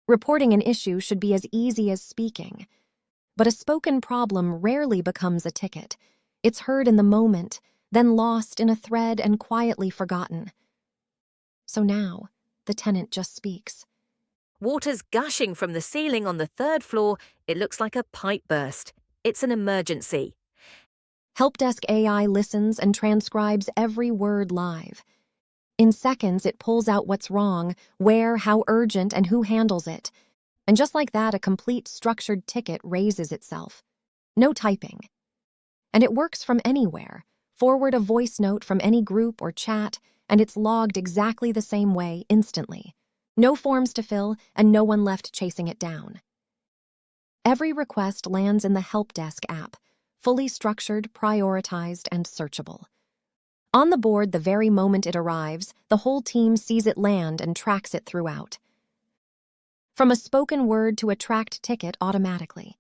Reporting an issue should be as easy as speaking. But a spoken problem rarely becomes a ticket. It's heard in the moment, then lost in a thread and quietly forgotten. So now, the tenant just speaks. Water's gushing from the ceiling on the 3rd floor. It looks like a pipe burst. It's an emergency. Helpdesk AI listens and transcribes every word live. In seconds, it pulls out what's wrong, where, how urgent, and who handles it. And just like that, a complete structured ticket raises itself. No typing. And it works from anywhere. Forward a voice note from any group or chat, and it's logged exactly the same way instantly. No forms to fill, and no one left chasing it down. Every request lands in the Helpdesk app, fully structured, prioritized, and searchable. On the board the very moment it arrives, the whole team sees it land and tracks it throughout. From a spoken word to a tracked ticket automatically.